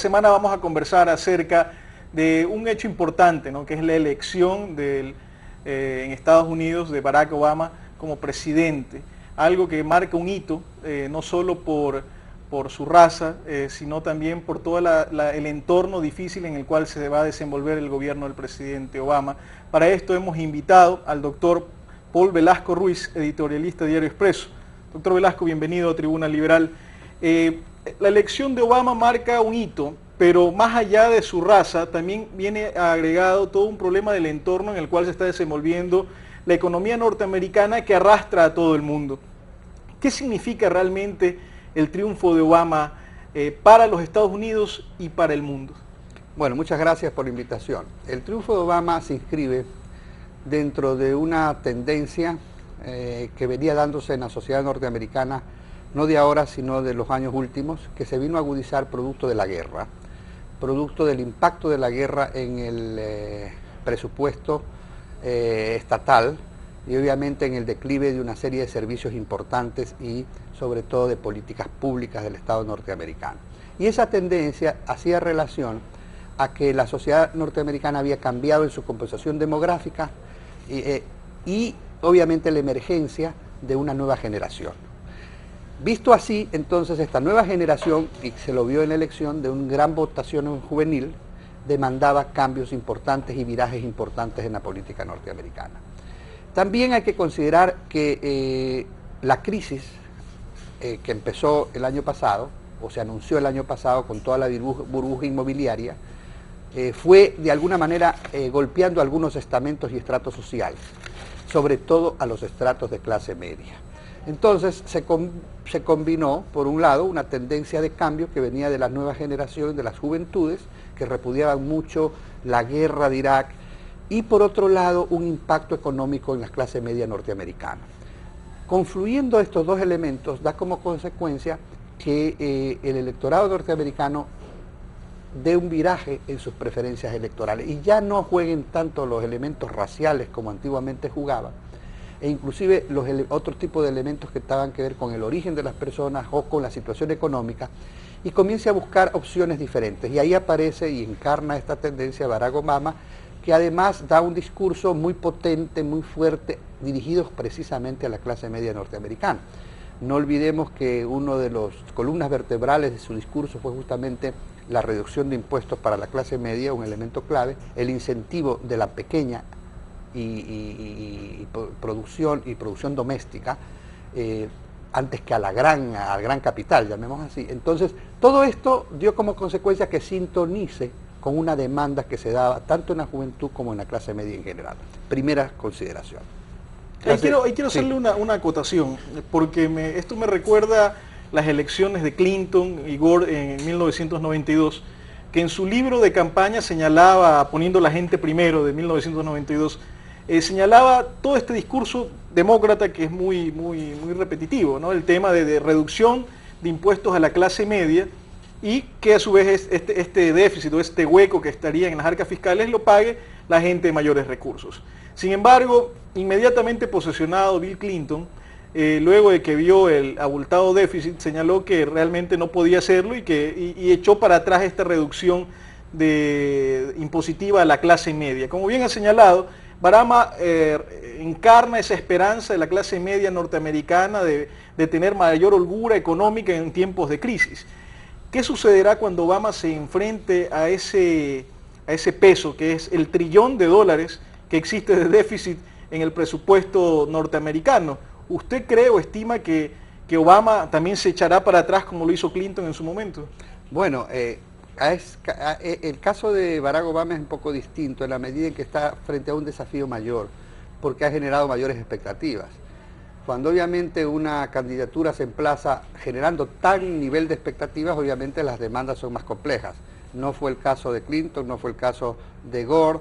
Semana vamos a conversar acerca de un hecho importante, ¿no?, que es la elección en Estados Unidos de Barack Obama como presidente, algo que marca un hito, no solo por su raza, sino también por todo el entorno difícil en el cual se va a desenvolver el gobierno del presidente Obama. Para esto hemos invitado al doctor Paul Velasco Ruiz, editorialista de Diario Expreso. Doctor Velasco, bienvenido a Tribuna Liberal. La elección de Obama marca un hito, pero más allá de su raza, también viene agregado todo un problema del entorno en el cual se está desenvolviendo la economía norteamericana que arrastra a todo el mundo. ¿Qué significa realmente el triunfo de Obama para los Estados Unidos y para el mundo? Bueno, muchas gracias por la invitación. El triunfo de Obama se inscribe dentro de una tendencia que venía dándose en la sociedad norteamericana, no de ahora, sino de los años últimos, que se vino a agudizar producto de la guerra, producto del impacto de la guerra en el presupuesto estatal y obviamente en el declive de una serie de servicios importantes y sobre todo de políticas públicas del Estado norteamericano. Y esa tendencia hacía relación a que la sociedad norteamericana había cambiado en su composición demográfica y obviamente la emergencia de una nueva generación. Visto así, entonces, esta nueva generación, y se lo vio en la elección, de una gran votación juvenil, demandaba cambios importantes y virajes importantes en la política norteamericana. También hay que considerar que la crisis que empezó el año pasado, o se anunció el año pasado con toda la burbuja inmobiliaria, fue de alguna manera golpeando a algunos estamentos y estratos sociales, sobre todo a los estratos de clase media. Entonces se combinó, por un lado, una tendencia de cambio que venía de la nueva generación, de las juventudes, que repudiaban mucho la guerra de Irak, y por otro lado, un impacto económico en la clase media norteamericana. Confluyendo estos dos elementos, da como consecuencia que el electorado norteamericano dé un viraje en sus preferencias electorales y ya no jueguen tanto los elementos raciales como antiguamente jugaban, e inclusive los otros tipos de elementos que estaban que ver con el origen de las personas o con la situación económica, y comience a buscar opciones diferentes. Y ahí aparece y encarna esta tendencia Barack Obama, que además da un discurso muy potente, muy fuerte, dirigido precisamente a la clase media norteamericana. No olvidemos que uno de las columnas vertebrales de su discurso fue justamente la reducción de impuestos para la clase media, un elemento clave, el incentivo de la pequeña y producción doméstica antes que al gran capital, llamemos así. Entonces, todo esto dio como consecuencia que sintonice con una demanda que se daba tanto en la juventud como en la clase media en general. Primera consideración. Ahí quiero hacerle una acotación, porque esto me recuerda las elecciones de Clinton y Gore en 1992, que en su libro de campaña señalaba, poniendo la gente primero, de 1992, señalaba todo este discurso demócrata que es muy repetitivo, ¿no? El tema de reducción de impuestos a la clase media, y que a su vez este déficit o este hueco que estaría en las arcas fiscales lo pague la gente de mayores recursos. Sin embargo, inmediatamente posesionado Bill Clinton, luego de que vio el abultado déficit, señaló que realmente no podía hacerlo y echó para atrás esta reducción impositiva a la clase media. Como bien ha señalado, Obama encarna esa esperanza de la clase media norteamericana de tener mayor holgura económica en tiempos de crisis. ¿Qué sucederá cuando Obama se enfrente a ese peso, que es el $1 trillón que existe de déficit en el presupuesto norteamericano? ¿Usted cree o estima que Obama también se echará para atrás como lo hizo Clinton en su momento? Bueno, el caso de Barack Obama es un poco distinto en la medida en que está frente a un desafío mayor, porque ha generado mayores expectativas. Cuando obviamente una candidatura se emplaza generando tal nivel de expectativas, obviamente las demandas son más complejas. No fue el caso de Clinton, no fue el caso de Gore.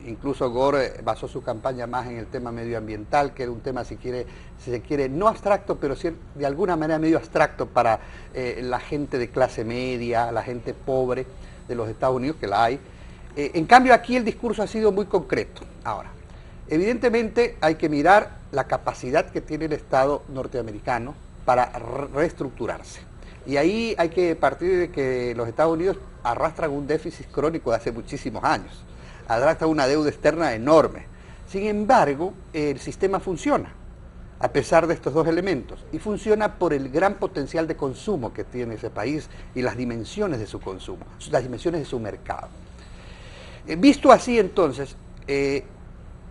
Incluso Gore basó su campaña más en el tema medioambiental, que era un tema, si se quiere, no abstracto, pero sí de alguna manera medio abstracto para la gente de clase media, la gente pobre de los Estados Unidos, que la hay. En cambio, aquí el discurso ha sido muy concreto. Ahora, evidentemente hay que mirar la capacidad que tiene el Estado norteamericano para reestructurarse. Y ahí hay que partir de que los Estados Unidos arrastran un déficit crónico de hace muchísimos años, arrastran una deuda externa enorme. Sin embargo, el sistema funciona, a pesar de estos dos elementos, y funciona por el gran potencial de consumo que tiene ese país y las dimensiones de su consumo, las dimensiones de su mercado. Visto así, entonces,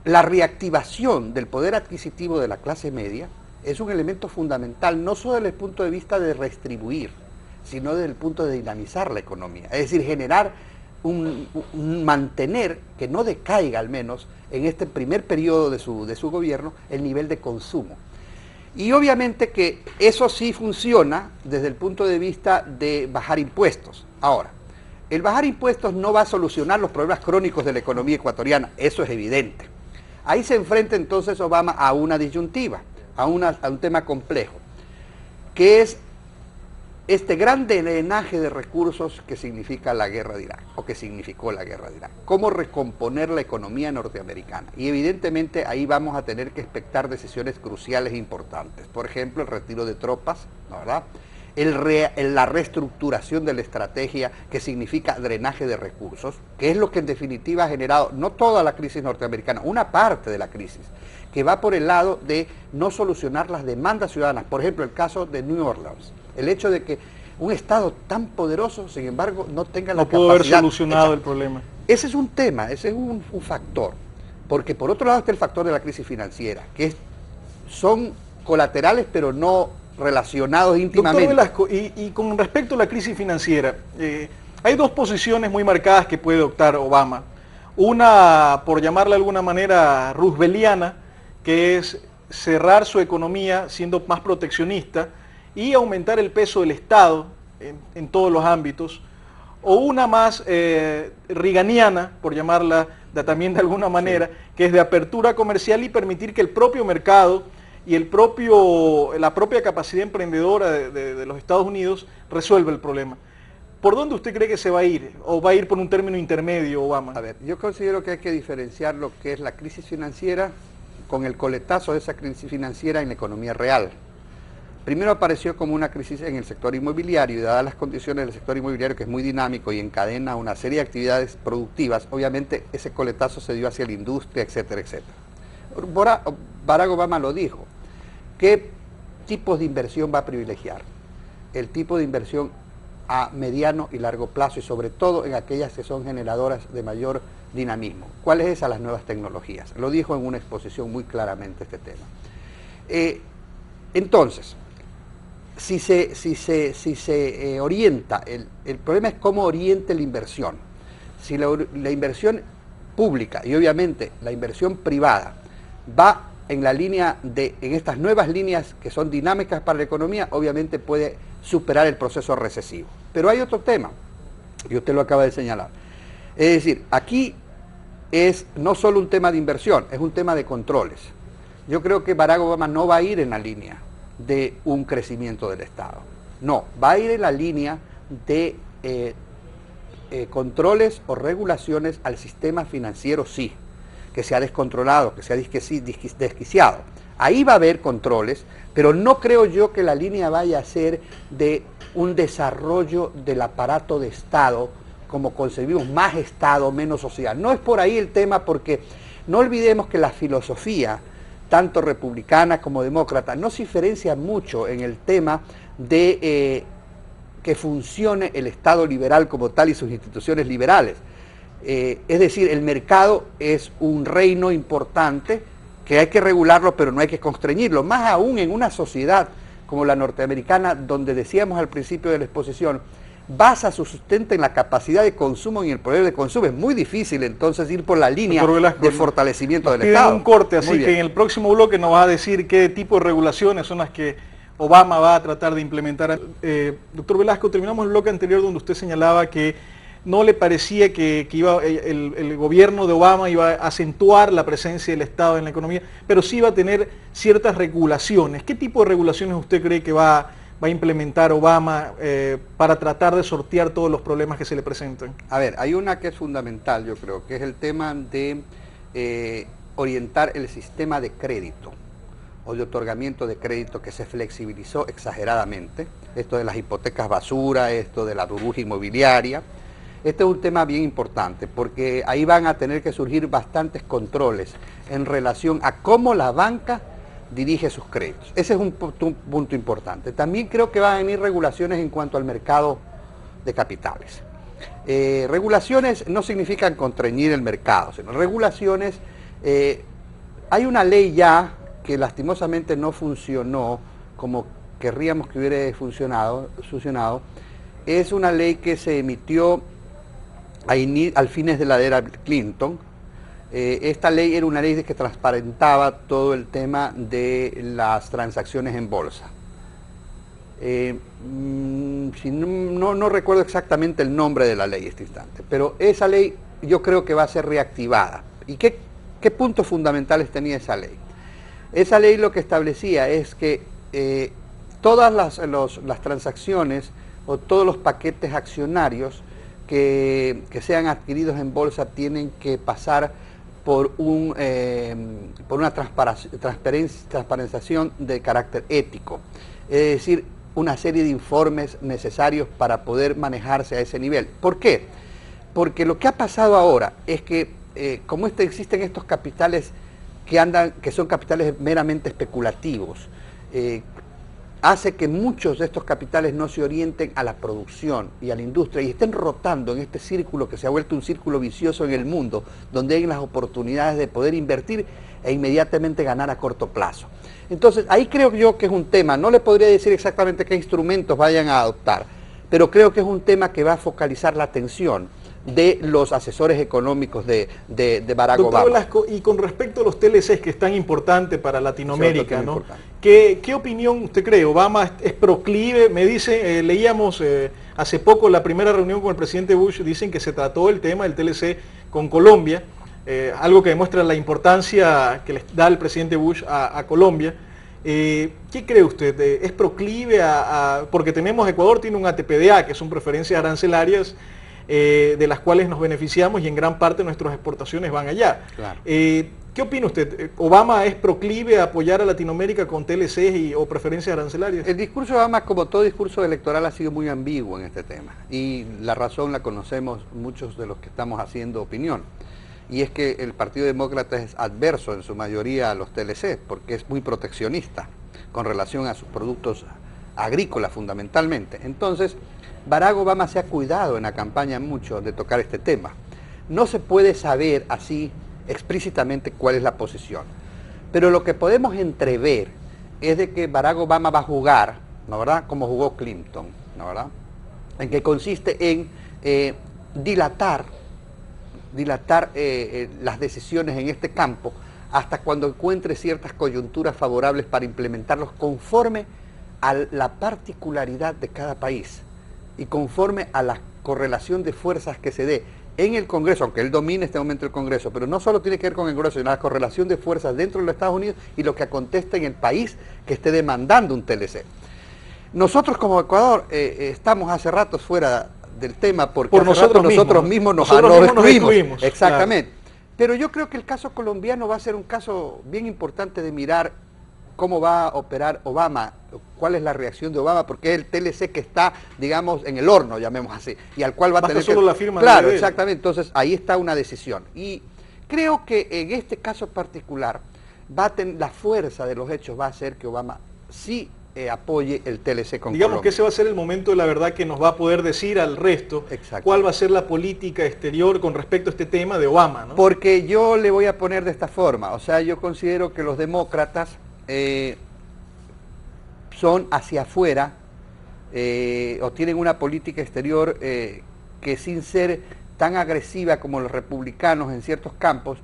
la reactivación del poder adquisitivo de la clase media es un elemento fundamental, no solo desde el punto de vista de redistribuir, sino desde el punto de dinamizar la economía, es decir, generar mantener que no decaiga al menos en este primer periodo de su gobierno el nivel de consumo. Y obviamente que eso sí funciona desde el punto de vista de bajar impuestos. Ahora, el bajar impuestos no va a solucionar los problemas crónicos de la economía ecuatoriana, eso es evidente. Ahí se enfrenta entonces Obama a una disyuntiva, a un tema complejo, que es este gran drenaje de recursos que significa la guerra de Irak, o que significó la guerra de Irak. ¿Cómo recomponer la economía norteamericana? Y evidentemente ahí vamos a tener que expectar decisiones cruciales e importantes. Por ejemplo, el retiro de tropas, ¿no, verdad? La reestructuración de la estrategia, que significa drenaje de recursos, que es lo que en definitiva ha generado no toda la crisis norteamericana, una parte de la crisis, que va por el lado de no solucionar las demandas ciudadanas. Por ejemplo, el caso de New Orleans. El hecho de que un Estado tan poderoso, sin embargo, no tenga la capacidad... No pudo haber solucionado el problema. Ese es un tema, ese es un factor. Porque por otro lado está el factor de la crisis financiera, que son colaterales pero no relacionados íntimamente. Doctor Velasco, y con respecto a la crisis financiera, hay dos posiciones muy marcadas que puede adoptar Obama. Una, por llamarla de alguna manera, rooseveltiana, que es cerrar su economía siendo más proteccionista y aumentar el peso del Estado en todos los ámbitos, o una más reaganiana, por llamarla también de alguna manera, sí, que es de apertura comercial y permitir que el propio mercado y la propia capacidad emprendedora de los Estados Unidos resuelva el problema. ¿Por dónde usted cree que se va a ir? ¿O va a ir por un término intermedio, Obama? A ver, yo considero que hay que diferenciar lo que es la crisis financiera con el coletazo de esa crisis financiera en la economía real. Primero apareció como una crisis en el sector inmobiliario y dadas las condiciones del sector inmobiliario, que es muy dinámico y encadena una serie de actividades productivas, obviamente ese coletazo se dio hacia la industria, etcétera, etcétera. Barack Obama lo dijo. ¿Qué tipos de inversión va a privilegiar? El tipo de inversión a mediano y largo plazo y sobre todo en aquellas que son generadoras de mayor dinamismo. ¿Cuál es esa? Las nuevas tecnologías. Lo dijo en una exposición muy claramente este tema. Entonces, si se orienta, el problema es cómo oriente la inversión. Si la inversión pública y obviamente la inversión privada va en la línea en estas nuevas líneas que son dinámicas para la economía, obviamente puede superar el proceso recesivo. Pero hay otro tema, y usted lo acaba de señalar. Es decir, aquí es no solo un tema de inversión, es un tema de controles. Yo creo que Barack Obama no va a ir en la línea de un crecimiento del Estado. No, va a ir en la línea de controles o regulaciones al sistema financiero, sí, que se ha descontrolado, que se ha desquiciado. Ahí va a haber controles, pero no creo yo que la línea vaya a ser de un desarrollo del aparato de Estado, como concebimos, más Estado, menos sociedad. No es por ahí el tema, porque no olvidemos que la filosofía, tanto republicana como demócrata, no se diferencia mucho en el tema de que funcione el Estado liberal como tal y sus instituciones liberales. Es decir, el mercado es un reino importante que hay que regularlo, pero no hay que constreñirlo, más aún en una sociedad como la norteamericana, donde decíamos al principio de la exposición, basa su sustento en la capacidad de consumo y en el poder de consumo. Es muy difícil entonces ir por la línea de fortalecimiento del Estado. Un corte, así que en el próximo bloque nos va a decir qué tipo de regulaciones son las que Obama va a tratar de implementar. Doctor Velasco, terminamos el bloque anterior donde usted señalaba que no le parecía que el gobierno de Obama iba a acentuar la presencia del Estado en la economía, pero sí iba a tener ciertas regulaciones. ¿Qué tipo de regulaciones usted cree que va a implementar Obama para tratar de sortear todos los problemas que se le presentan? A ver, hay una que es fundamental, yo creo, que es el tema de orientar el sistema de crédito o de otorgamiento de crédito, que se flexibilizó exageradamente, esto de las hipotecas basura, esto de la burbuja inmobiliaria, Este es un tema bien importante porque ahí van a tener que surgir bastantes controles en relación a cómo la banca dirige sus créditos. Ese es un punto importante. También creo que van a venir regulaciones en cuanto al mercado de capitales. Regulaciones no significan constreñir el mercado, sino regulaciones. Hay una ley ya que lastimosamente no funcionó como querríamos que hubiera funcionado. Es una ley que se emitió al fines de la era Clinton. Esta ley era una ley que transparentaba todo el tema de las transacciones en bolsa. No recuerdo exactamente el nombre de la ley en este instante, pero esa ley yo creo que va a ser reactivada. ¿Y qué puntos fundamentales tenía esa ley? Esa ley lo que establecía es que todas las transacciones o todos los paquetes accionarios que sean adquiridos en bolsa tienen que pasar por una transparenciación de carácter ético, es decir, una serie de informes necesarios para poder manejarse a ese nivel. ¿Por qué? Porque lo que ha pasado ahora es que como existen estos capitales que son capitales meramente especulativos, hace que muchos de estos capitales no se orienten a la producción y a la industria y estén rotando en este círculo que se ha vuelto un círculo vicioso en el mundo, donde hay las oportunidades de poder invertir e inmediatamente ganar a corto plazo. Entonces, ahí creo yo que es un tema, no le podría decir exactamente qué instrumentos vayan a adoptar, pero creo que es un tema que va a focalizar la atención de los asesores económicos de Barack Obama. Doctor Velasco, y con respecto a los TLCs, que es tan importante para Latinoamérica, ¿no? Importante. ¿Qué opinión usted cree? ¿Obama es proclive? Me dice, leíamos hace poco la primera reunión con el presidente Bush, dicen que se trató el tema del TLC con Colombia, algo que demuestra la importancia que les da el presidente Bush a Colombia. ¿Qué cree usted? ¿Es proclive porque Ecuador tiene un ATPDA, que son preferencias arancelarias, de las cuales nos beneficiamos y en gran parte nuestras exportaciones van allá? Claro. ¿Qué opina usted? ¿Obama es proclive a apoyar a Latinoamérica con TLCs o preferencias arancelarias? El discurso de Obama, como todo discurso electoral, ha sido muy ambiguo en este tema. Y la razón la conocemos muchos de los que estamos haciendo opinión. Y es que el Partido Demócrata es adverso en su mayoría a los TLC, porque es muy proteccionista con relación a sus productos agrícolas fundamentalmente. Entonces, Barack Obama se ha cuidado en la campaña mucho de tocar este tema. No se puede saber así explícitamente cuál es la posición, pero lo que podemos entrever es de que Barack Obama va a jugar, ¿no verdad?, como jugó Clinton, ¿no verdad?, en que consiste en dilatar las decisiones en este campo hasta cuando encuentre ciertas coyunturas favorables para implementarlos conforme a la particularidad de cada país y conforme a la correlación de fuerzas que se dé en el Congreso, aunque él domine en este momento el Congreso, pero no solo tiene que ver con el Congreso, sino la correlación de fuerzas dentro de los Estados Unidos y lo que acontezca en el país que esté demandando un TLC. Nosotros como Ecuador estamos hace rato fuera del tema porque por nosotros mismos nos excluimos. Exactamente. Claro. Pero yo creo que el caso colombiano va a ser un caso bien importante de mirar cómo va a operar Obama, cuál es la reacción de Obama, porque es el TLC que está, digamos, en el horno, llamemos así, y al cual va a tener solo la firma. Claro, exactamente, entonces ahí está una decisión. Y creo que en este caso particular, la fuerza de los hechos va a hacer que Obama sí apoye el TLC con Digamos Colombia. que ese va a ser el momento de la verdad que nos va a poder decir al resto cuál va a ser la política exterior con respecto a este tema de Obama, ¿no? Porque yo le voy a poner de esta forma, o sea, yo considero que los demócratas son hacia afuera o tienen una política exterior que sin ser tan agresiva como los republicanos en ciertos campos,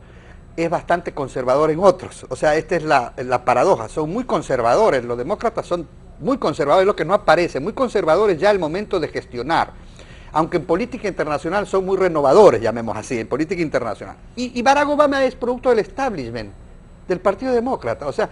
es bastante conservador en otros. O sea, esta es la paradoja, son muy conservadores, los demócratas son muy conservadores, lo que no aparece, muy conservadores ya al momento de gestionar, aunque en política internacional son muy renovadores, llamemos así, en política internacional. Y Barack Obama es producto del establishment, del Partido Demócrata. O sea,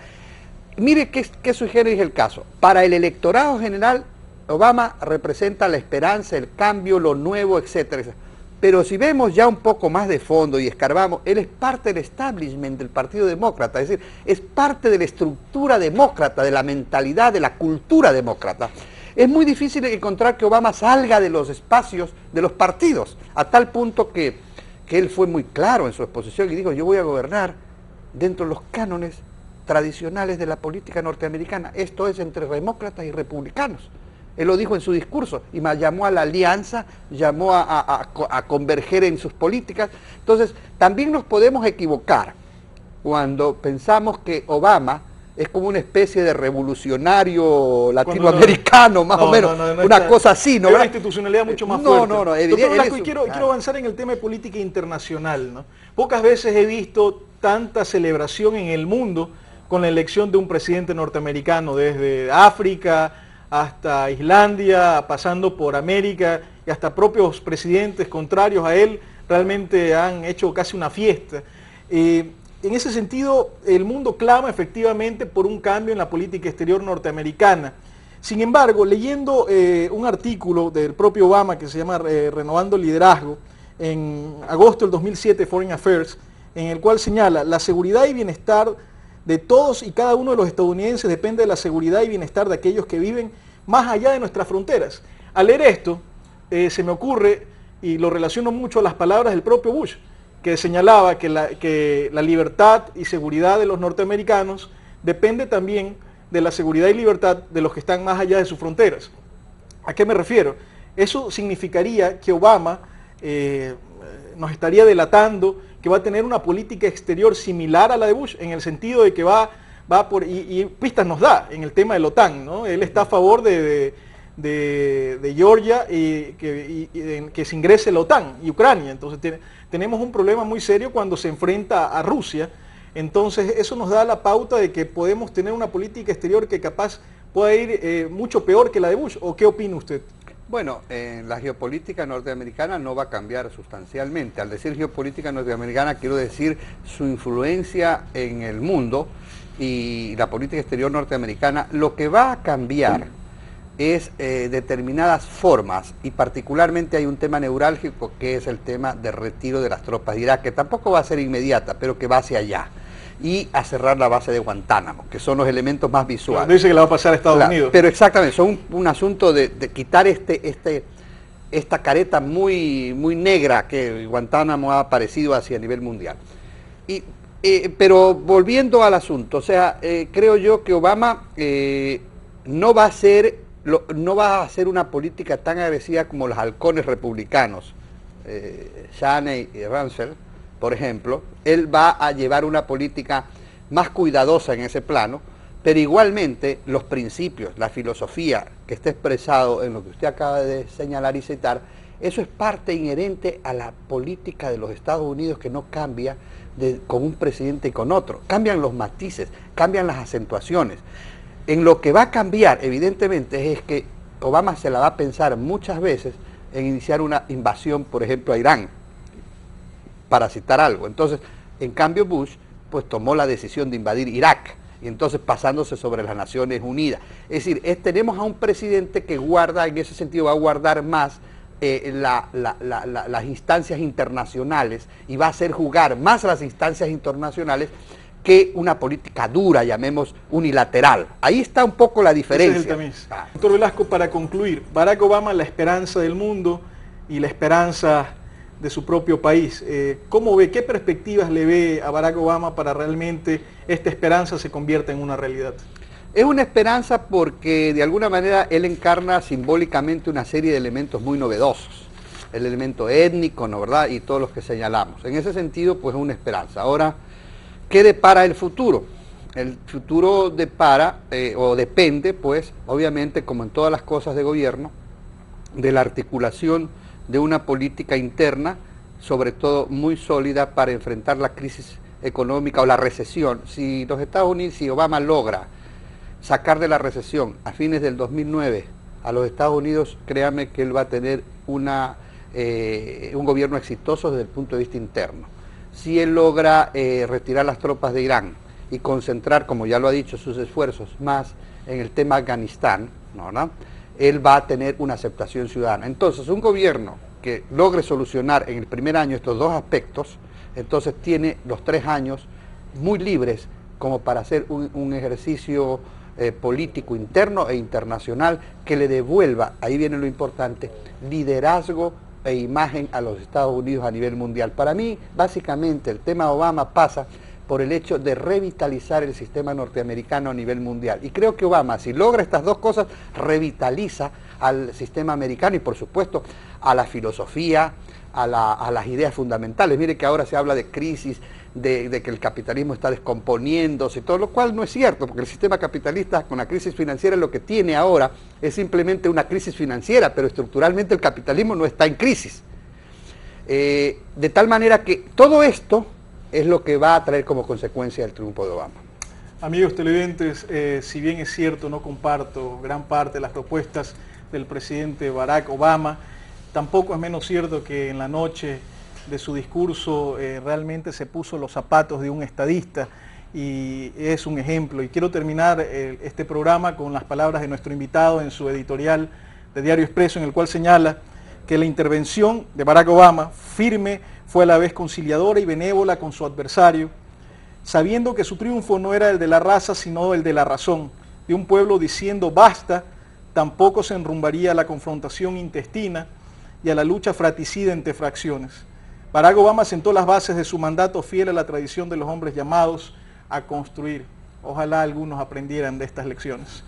mire qué sugiere el caso. Para el electorado general, Obama representa la esperanza, el cambio, lo nuevo, etcétera, etcétera. Pero si vemos ya un poco más de fondo y escarbamos, él es parte del establishment del Partido Demócrata, es decir, es parte de la estructura demócrata, de la mentalidad, de la cultura demócrata. es muy difícil encontrar que Obama salga de los espacios de los partidos, a tal punto que él fue muy claro en su exposición y dijo: yo voy a gobernar dentro de los cánones tradicionales de la política norteamericana, esto es entre demócratas y republicanos. Él lo dijo en su discurso y llamó a la alianza, llamó a converger en sus políticas. Entonces, también nos podemos equivocar cuando pensamos que Obama es como una especie de revolucionario latinoamericano, más o menos, una cosa así, ¿no? Hay una institucionalidad mucho más fuerte. No, Doctor Velasco, quiero avanzar en el tema de política internacional, ¿no? Pocas veces he visto tanta celebración en el mundo con la elección de un presidente norteamericano, desde África hasta Islandia, pasando por América, y hasta propios presidentes contrarios a él realmente han hecho casi una fiesta. En ese sentido, el mundo clama efectivamente por un cambio en la política exterior norteamericana. Sin embargo, leyendo un artículo del propio Obama que se llama Renovando el Liderazgo, en agosto del 2007, Foreign Affairs, en el cual señala: la seguridad y bienestar de todos y cada uno de los estadounidenses depende de la seguridad y bienestar de aquellos que viven más allá de nuestras fronteras. Al leer esto, se me ocurre, y lo relaciono mucho a las palabras del propio Bush, que señalaba que la libertad y seguridad de los norteamericanos depende también de la seguridad y libertad de los que están más allá de sus fronteras. ¿A qué me refiero? Eso significaría que Obama nos estaría delatando que va a tener una política exterior similar a la de Bush, en el sentido de que va por, y pistas nos da en el tema de la OTAN, ¿no? Él está a favor de Georgia y que se ingrese la OTAN y Ucrania. Entonces tenemos un problema muy serio cuando se enfrenta a Rusia. Entonces eso nos da la pauta de que podemos tener una política exterior que capaz pueda ir mucho peor que la de Bush. ¿O qué opina usted? Bueno, la geopolítica norteamericana no va a cambiar sustancialmente. Al decir geopolítica norteamericana quiero decir su influencia en el mundo y la política exterior norteamericana. Lo que va a cambiar es determinadas formas, y particularmente hay un tema neurálgico que es el tema del retiro de las tropas de Irak, que tampoco va a ser inmediata, pero que va hacia allá, y a cerrar la base de Guantánamo, que son los elementos más visuales. Dice que la va a pasar a Estados Unidos. Pero exactamente, son un asunto de quitar esta careta muy negra que Guantánamo ha aparecido hacia nivel mundial. Pero volviendo al asunto, o sea, creo yo que Obama no va a hacer una política tan agresiva como los halcones republicanos, Cheney y Rumsfeld, por ejemplo. Él va a llevar una política más cuidadosa en ese plano, pero igualmente los principios, la filosofía que está expresado en lo que usted acaba de señalar y citar, eso es parte inherente a la política de los Estados Unidos, que no cambia con un presidente y con otro. Cambian los matices, cambian las acentuaciones. En lo que va a cambiar, evidentemente, es que Obama se la va a pensar muchas veces en iniciar una invasión, por ejemplo, a Irán, para citar algo. Entonces, en cambio, Bush pues tomó la decisión de invadir Irak, y entonces pasándose sobre las Naciones Unidas. Es decir, tenemos a un presidente que guarda, en ese sentido, va a guardar más las instancias internacionales, y va a hacer jugar más las instancias internacionales que una política dura, llamemos unilateral. Ahí está un poco la diferencia. Ese es el tamiz. Doctor Velasco, para concluir, Barack Obama, la esperanza del mundo y la esperanza de su propio país. ¿Cómo ve, qué perspectivas le ve a Barack Obama para realmente esta esperanza se convierta en una realidad? Es una esperanza porque de alguna manera él encarna simbólicamente una serie de elementos muy novedosos. El elemento étnico, ¿no, verdad? Y todos los que señalamos. En ese sentido, pues es una esperanza. Ahora, ¿qué depara el futuro? El futuro depara, o depende, pues, obviamente, como en todas las cosas de gobierno, de la articulación de una política interna, sobre todo muy sólida para enfrentar la crisis económica o la recesión. Si los Estados Unidos, si Obama logra sacar de la recesión a fines del 2009 a los Estados Unidos, créame que él va a tener un gobierno exitoso desde el punto de vista interno. Si él logra retirar las tropas de Irán y concentrar, como ya lo ha dicho, sus esfuerzos más en el tema Afganistán, ¿no? Él va a tener una aceptación ciudadana. Entonces, un gobierno que logre solucionar en el primer año estos dos aspectos, entonces tiene los 3 años muy libres como para hacer un ejercicio político interno e internacional que le devuelva, ahí viene lo importante, liderazgo e imagen a los Estados Unidos a nivel mundial. Para mí, básicamente, el tema Obama pasa por el hecho de revitalizar el sistema norteamericano a nivel mundial. Y creo que Obama, si logra estas dos cosas, revitaliza al sistema americano y, por supuesto, a la filosofía, a las ideas fundamentales. Mire que ahora se habla de crisis, de que el capitalismo está descomponiéndose, todo lo cual no es cierto, porque el sistema capitalista con la crisis financiera lo que tiene ahora es simplemente una crisis financiera, pero estructuralmente el capitalismo no está en crisis. De tal manera que todo esto es lo que va a traer como consecuencia el triunfo de Obama. Amigos televidentes, si bien es cierto, no comparto gran parte de las propuestas del presidente Barack Obama, tampoco es menos cierto que en la noche de su discurso realmente se puso los zapatos de un estadista y es un ejemplo. Y quiero terminar este programa con las palabras de nuestro invitado en su editorial de Diario Expreso, en el cual señala que la intervención de Barack Obama, firme, fue a la vez conciliadora y benévola con su adversario, sabiendo que su triunfo no era el de la raza, sino el de la razón, de un pueblo diciendo basta. Tampoco se enrumbaría a la confrontación intestina y a la lucha fratricida entre fracciones. Barack Obama sentó las bases de su mandato fiel a la tradición de los hombres llamados a construir. Ojalá algunos aprendieran de estas lecciones.